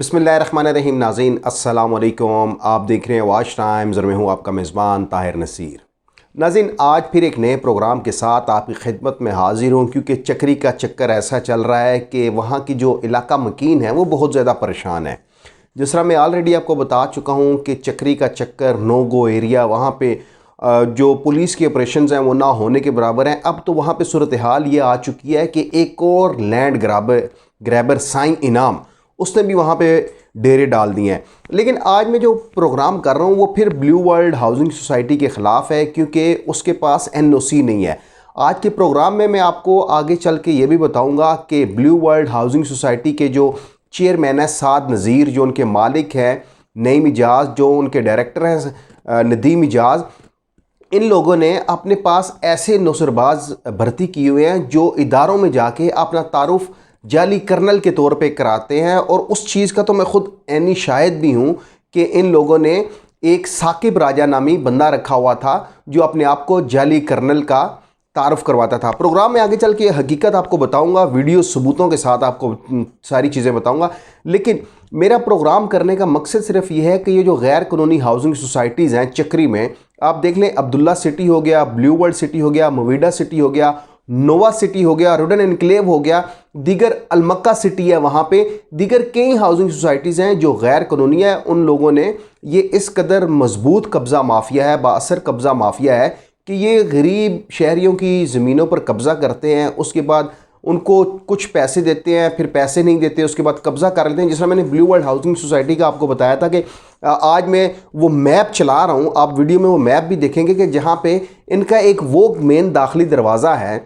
बिस्मिल्लाहिर्रहमानिर्रहीम। नाज़रीन अस्सलाम वालेकुम। आप देख रहे हैं वाच टाइम्स और मैं हूँ आपका मेज़बान ताहिर नसीर। नाज़रीन आज फिर एक नए प्रोग्राम के साथ आपकी खिदमत में हाज़िर हूँ, क्योंकि चक्री का चक्कर ऐसा चल रहा है कि वहाँ की जो इलाका मकीन है वो बहुत ज़्यादा परेशान है। जिस तरह मैं ऑलरेडी आपको बता चुका हूँ कि चक्री का चक्कर नो गो एरिया, वहाँ पे जो पुलिस के ऑपरेशंस हैं वो ना होने के बराबर हैं। अब तो वहाँ पे सूरत हाल ये आ चुकी है कि एक और लैंड ग्रैबर साईं इनाम, उसने भी वहाँ पे डेरे डाल दिए हैं। लेकिन आज मैं जो प्रोग्राम कर रहा हूँ वो फिर ब्लू वर्ल्ड हाउसिंग सोसाइटी के ख़िलाफ़ है, क्योंकि उसके पास एनओसी नहीं है। आज के प्रोग्राम में मैं आपको आगे चल के ये भी बताऊँगा कि ब्लू वर्ल्ड हाउसिंग सोसाइटी के जो चेयरमैन है साद नज़ीर, जो उनके मालिक हैं नईम इजाज़, जो उनके डायरेक्टर हैं नदीम इजाज़, इन लोगों ने अपने पास ऐसे नौसरबाज भर्ती किए हुए हैं जो इदारों में जाके अपना तारुफ जाली कर्नल के तौर पे कराते हैं। और उस चीज़ का तो मैं ख़ुद ऐनी शाहिद भी हूँ कि इन लोगों ने एक साकिब राजा नामी बंदा रखा हुआ था जो अपने आप को जाली कर्नल का तारुफ करवाता था। प्रोग्राम में आगे चल के हकीकत आपको बताऊंगा, वीडियो सबूतों के साथ आपको सारी चीज़ें बताऊंगा। लेकिन मेरा प्रोग्राम करने का मकसद सिर्फ ये है कि ये जो गैर कानूनी हाउसिंग सोसाइटीज़ हैं चक्री में, आप देख लें अब्दुल्ला सिटी हो गया, ब्लू वर्ल्ड सिटी हो गया, मवीडा सिटी हो गया, नोवा सिटी हो गया, रुडन एनक्लेव हो गया, दीगर अलमक्का सिटी है, वहाँ पे दीगर कई हाउसिंग सोसाइटीज़ हैं जो गैर कानूनी है। उन लोगों ने ये इस कदर मजबूत कब्ज़ा माफिया है, बाअसर कब्ज़ा माफिया है कि ये गरीब शहरियों की ज़मीनों पर कब्ज़ा करते हैं, उसके बाद उनको कुछ पैसे देते हैं, फिर पैसे नहीं देते, उसके बाद कब्ज़ा कर लेते हैं। जिस तरह मैंने ब्लू वर्ल्ड हाउसिंग सोसाइटी का आपको बताया था कि आज मैं वो मैप चला रहा हूँ, आप वीडियो में वो मैप भी देखेंगे कि जहाँ पे इनका एक वो मेन दाखिली दरवाज़ा है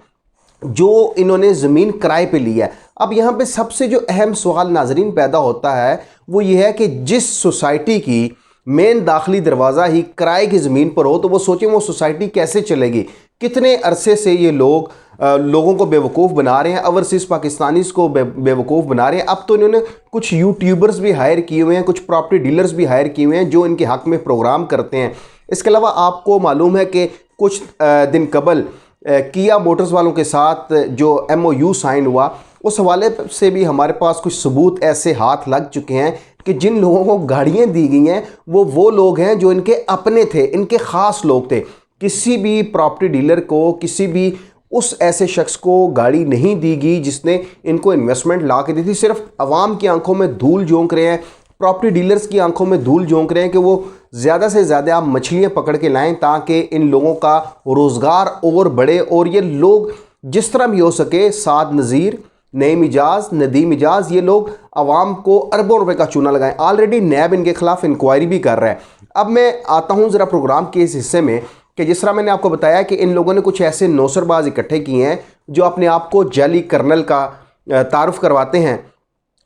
जो इन्होंने ज़मीन किराए पे ली है। अब यहाँ पे सबसे जो अहम सवाल नाजरीन पैदा होता है वो ये है कि जिस सोसाइटी की मेन दाखिली दरवाज़ा ही किराए की ज़मीन पर हो तो वो सोचें वो सोसाइटी कैसे चलेगी। कितने अरसे से ये लोगों को बेवकूफ़ बना रहे हैं, ओवरसीज़ पाकिस्तानीज़ को बेवकूफ़ बना रहे हैं। अब तो इन्होंने कुछ यूट्यूबर्स भी हायर किए हुए हैं, कुछ प्रॉपर्टी डीलर्स भी हायर किए हुए हैं जो इनके हक़ में प्रोग्राम करते हैं। इसके अलावा आपको मालूम है कि कुछ दिन कबल किया मोटर्स वालों के साथ जो MOU साइन हुआ, उस हवाले से भी हमारे पास कुछ सबूत ऐसे हाथ लग चुके हैं कि जिन लोगों को गाड़ियाँ दी गई हैं वो लोग हैं जो इनके अपने थे, इनके ख़ास लोग थे। किसी भी प्रॉपर्टी डीलर को, किसी भी उस ऐसे शख्स को गाड़ी नहीं दी गई जिसने इनको इन्वेस्टमेंट ला के दी थी। सिर्फ आवाम की आंखों में धूल झोंक रहे हैं, प्रॉपर्टी डीलर्स की आंखों में धूल झोंक रहे हैं कि वो ज़्यादा से ज़्यादा आप मछलियाँ पकड़ के लाएं ताकि इन लोगों का रोज़गार और बढ़े। और ये लोग जिस तरह भी हो सके, साद नज़ीर, नईम इजाज़, नदीम इजाज़, ये लोग आवाम को अरबों रुपए का चूना लगाएं। ऑलरेडी नैब इनके ख़िलाफ़ इंक्वायरी भी कर रहा है। अब मैं आता हूँ ज़रा प्रोग्राम के इस हिस्से में कि जिस तरह मैंने आपको बताया कि इन लोगों ने कुछ ऐसे नौसरबाज इकट्ठे किए हैं जो अपने आप को जाली कर्नल का तारुफ करवाते हैं।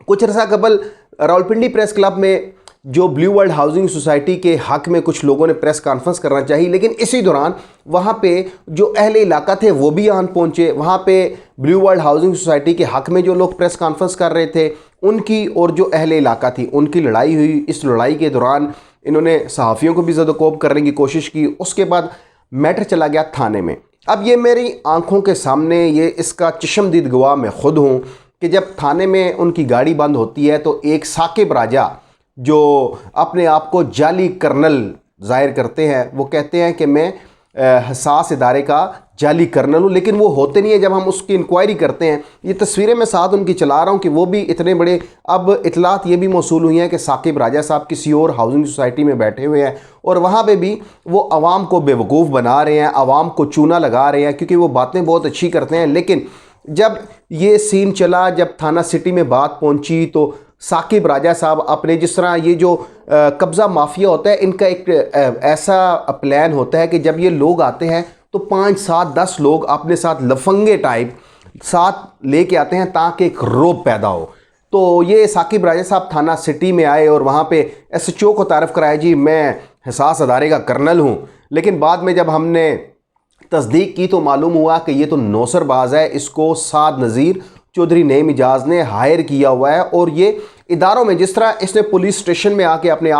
कुछ अर्सा कबल रावलपिंडी प्रेस क्लब में जो ब्लू वर्ल्ड हाउसिंग सोसाइटी के हक़ में कुछ लोगों ने प्रेस कॉन्फ्रेंस करना चाहिए, लेकिन इसी दौरान वहाँ पे जो अहले इलाका थे वो भी आन पहुँचे। वहाँ पे ब्लू वर्ल्ड हाउसिंग सोसाइटी के हक़ में जो लोग प्रेस कॉन्फ्रेंस कर रहे थे उनकी और जो अहले इलाका थी उनकी लड़ाई हुई। इस लड़ाई के दौरान इन्होंने सहाफ़ियों को भी ज़दोकोब करने की कोशिश की। उसके बाद मैटर चला गया थाने में। अब ये मेरी आंखों के सामने, ये इसका चश्मदीद गवाह मैं ख़ुद हूँ कि जब थाने में उनकी गाड़ी बंद होती है तो एक साकिब राजा जो अपने आप को जाली कर्नल ज़ाहिर करते हैं, वो कहते हैं कि मैं हसास इदारे का जाली कर्नल हूँ, लेकिन वो होते नहीं है। जब हम उसकी इंक्वायरी करते हैं, ये तस्वीरें मैं साथ उनकी चला रहा हूँ कि वो भी इतने बड़े, अब इतलात ये भी मौसूल हुई हैं कि साकिब राजा साहब किसी और हाउसिंग सोसाइटी में बैठे हुए हैं और वहाँ पे भी वो आवाम को बेवकूफ़ बना रहे हैं, आवाम को चूना लगा रहे हैं, क्योंकि वो बातें बहुत अच्छी करते हैं। लेकिन जब ये सीन चला, जब थाना सिटी में बात पहुँची तो साकिब राजा साहब अपने, जिस तरह ये जो कब्ज़ा माफिया होता है, इनका एक ऐसा प्लान होता है कि जब ये लोग आते हैं तो 5, 7, 10 लोग अपने साथ लफंगे टाइप साथ लेके आते हैं ताकि एक रौब पैदा हो। तो ये साकिब राजा साहब थाना सिटी में आए और वहाँ पे SHO को तारफ़ कराया, जी मैं हसास अदारे का कर्नल हूँ। लेकिन बाद में जब हमने तस्दीक की तो मालूम हुआ कि ये तो नौसरबाज है, इसको साद नज़ीर चौधरी नईम इजाज़ ने हायर किया हुआ है। और ये इदारों में, जिस तरह इसने पुलिस स्टेशन में आके अपने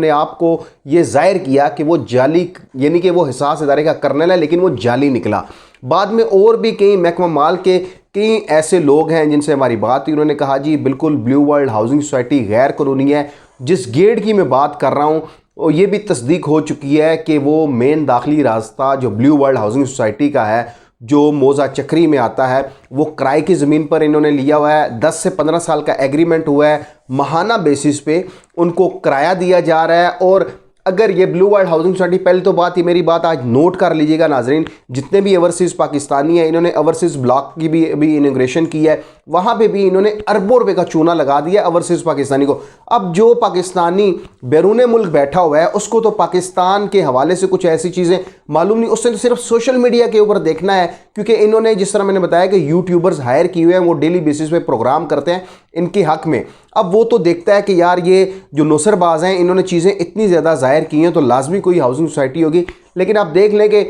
आप को ये ज़ाहिर किया कि वो जाली, यानी कि वो हिसास इदारे का कर्नल है, लेकिन वो जाली निकला। बाद में और भी कई महकमा माल के कई ऐसे लोग हैं जिनसे हमारी बात हुई, उन्होंने कहा जी बिल्कुल ब्लू वर्ल्ड हाउसिंग सोसाइटी गैर कानूनी है। जिस गेट की मैं बात कर रहा हूँ और ये भी तस्दीक हो चुकी है कि वो मेन दाखिली रास्ता जो ब्लू वर्ल्ड हाउसिंग सोसाइटी का है, जो मौजा चक्री में आता है, वो किराए की ज़मीन पर इन्होंने लिया हुआ है। 10 से 15 साल का एग्रीमेंट हुआ है, माहाना बेसिस पे उनको किराया दिया जा रहा है। और अगर ये ब्लू वर्ल्ड हाउसिंग सोसाइटी, पहले तो बात ही, मेरी बात आज नोट कर लीजिएगा नाजरीन, जितने भी ओवरसीज़ पाकिस्तानी हैं, इन्होंने ओवरसीज़ ब्लॉक की भी अभी इनॉग्रेशन की है, वहाँ पे भी इन्होंने अरबों रुपए का चूना लगा दिया ओवरसीज़ पाकिस्तानी को। अब जो पाकिस्तानी बैरून मुल्क बैठा हुआ है उसको तो पाकिस्तान के हवाले से कुछ ऐसी चीज़ें मालूम नहीं, उसने तो सिर्फ सोशल मीडिया के ऊपर देखना है, क्योंकि इन्होंने जिस तरह मैंने बताया कि यूट्यूबर्स हायर किए हुए हैं, वो डेली बेसिस पे प्रोग्राम करते हैं इनके हक में। अब वो तो देखता है कि यार ये जो नुसरबाज हैं इन्होंने चीज़ें इतनी ज़्यादा ज़ाहिर की हैं तो लाजमी कोई हाउसिंग सोसाइटी होगी। लेकिन आप देख लें कि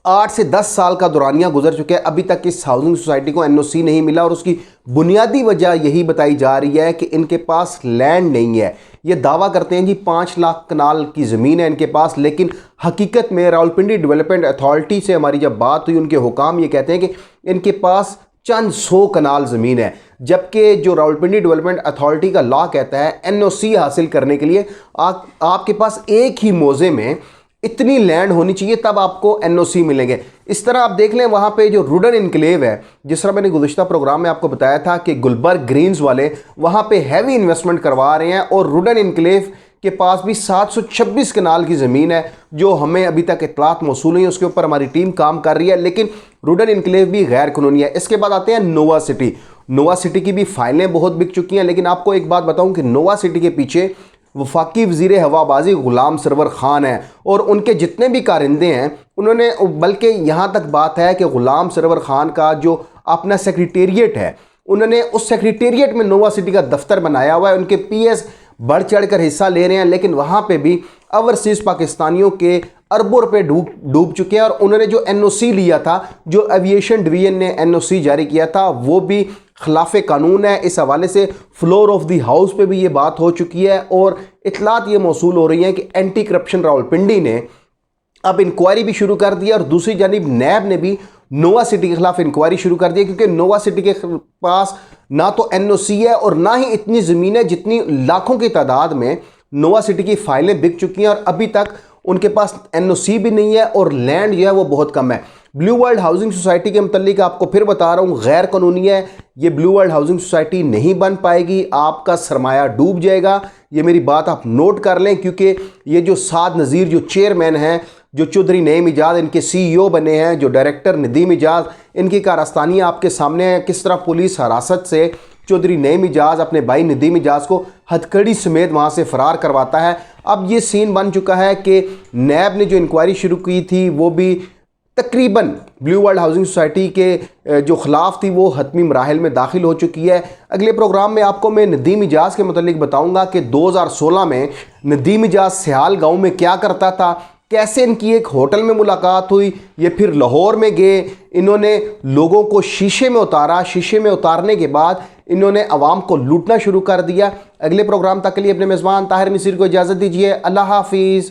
8 से 10 साल का दौरानिया गुजर चुके हैं, अभी तक इस हाउसिंग सोसाइटी को एनओसी नहीं मिला। और उसकी बुनियादी वजह यही बताई जा रही है कि इनके पास लैंड नहीं है। ये दावा करते हैं जी 5 लाख कनाल की ज़मीन है इनके पास, लेकिन हकीकत में रावलपिंडी डेवलपमेंट अथॉरिटी से हमारी जब बात हुई, उनके हुकाम ये कहते हैं कि इनके पास चंद 100 कनाल ज़मीन है, जबकि जो रावलपिंडी डेवलपमेंट अथॉरिटी का लॉ कहता है एनओसी हासिल करने के लिए आपके पास एक ही मौजे में इतनी लैंड होनी चाहिए, तब आपको एनओसी मिलेंगे। इस तरह आप देख लें वहाँ पे जो रुडन इनक्लेव है, जिस तरह मैंने गुज़िश्ता प्रोग्राम में आपको बताया था कि गुलबर्ग ग्रीन्स वाले वहाँ पे हैवी इन्वेस्टमेंट करवा रहे हैं, और रुडन इनक्लेव के पास भी 726 कनाल की ज़मीन है, जो हमें अभी तक इतलात मौसूल नहीं है, उसके ऊपर हमारी टीम काम कर रही है, लेकिन रुडन इनक्लेव भी गैर कानूनी है। इसके बाद आते हैं नोवा सिटी। नोवा सिटी की भी फाइलें बहुत बिक चुकी हैं, लेकिन आपको एक बात बताऊं कि नोवा सिटी के पीछे वफाकी वज़ीर हवाबाजी ग़ुलाम सरवर ख़ान है, और उनके जितने भी कारिंदे हैं उन्होंने, बल्कि यहाँ तक बात है कि ग़ुलाम सरवर ख़ान का जो अपना सेक्रेटेरिएट है, उन्होंने उस सेक्रेटेरिएट में नोवा सिटी का दफ्तर बनाया हुआ है। उनके पीएस बढ़ चढ़ कर हिस्सा ले रहे हैं, लेकिन वहाँ पे भी ओवरसीज़ पाकिस्तानियों के अरबों रुपए डूब चुके हैं। और उन्होंने जो एनओसी लिया था, जो एविएशन डिवीजन ने एनओसी जारी किया था, वो भी खिलाफ कानून है। इस हवाले से फ्लोर ऑफ द हाउस पे भी ये बात हो चुकी है, और इतलात ये मौसूल हो रही हैं कि एंटी करप्शन रावलपिंडी ने अब इंक्वायरी भी शुरू कर दी है, और दूसरी जानिब नैब ने भी नोवा सिटी के खिलाफ इंक्वायरी शुरू कर दी है, क्योंकि नोवा सिटी के पास ना तो एनओसी है और ना ही इतनी ज़मीन है जितनी लाखों की तादाद में नोवा सिटी की फाइलें बिक चुकी हैं, और अभी तक उनके पास एनओसी भी नहीं है, और लैंड जो है वो बहुत कम है। ब्लू वर्ल्ड हाउसिंग सोसाइटी के मुतल्लिक आपको फिर बता रहा हूँ, गैर कानूनी है। ये ब्लू वर्ल्ड हाउसिंग सोसाइटी नहीं बन पाएगी, आपका सरमाया डूब जाएगा। ये मेरी बात आप नोट कर लें, क्योंकि ये जो साद नज़ीर जो चेयरमैन हैं, जो चौधरी नईम इजाज़ इनके सीईओ बने हैं, जो डायरेक्टर नदीम इजाज़, इनकी कारस्तानियाँ आपके सामने हैं। किस तरह पुलिस हिरासत से चौधरी नईम इजाज़ अपने भाई नदीम इजाज़ को हथकड़ी समेत वहाँ से फ़रार करवाता है। अब ये सीन बन चुका है कि नैब ने जो इंक्वायरी शुरू की थी वो भी तकरीबन ब्लू वर्ल्ड हाउसिंग सोसाइटी के जो खिलाफ थी वो हतमी मराहिल में दाखिल हो चुकी है। अगले प्रोग्राम में आपको मैं नदीम इजाज़ के मुतालिक बताऊंगा कि 2016 में नदीम इजाज़ सियाल गांव में क्या करता था, कैसे इनकी एक होटल में मुलाकात हुई, ये फिर लाहौर में गए, इन्होंने लोगों को शीशे में उतारा, शीशे में उतारने के बाद इन्होंने अवाम को लूटना शुरू कर दिया। अगले प्रोग्राम तक के लिए अपने मेज़बान ताहिर नसीर को इजाज़त दीजिए। अल्लाह हाफिज़।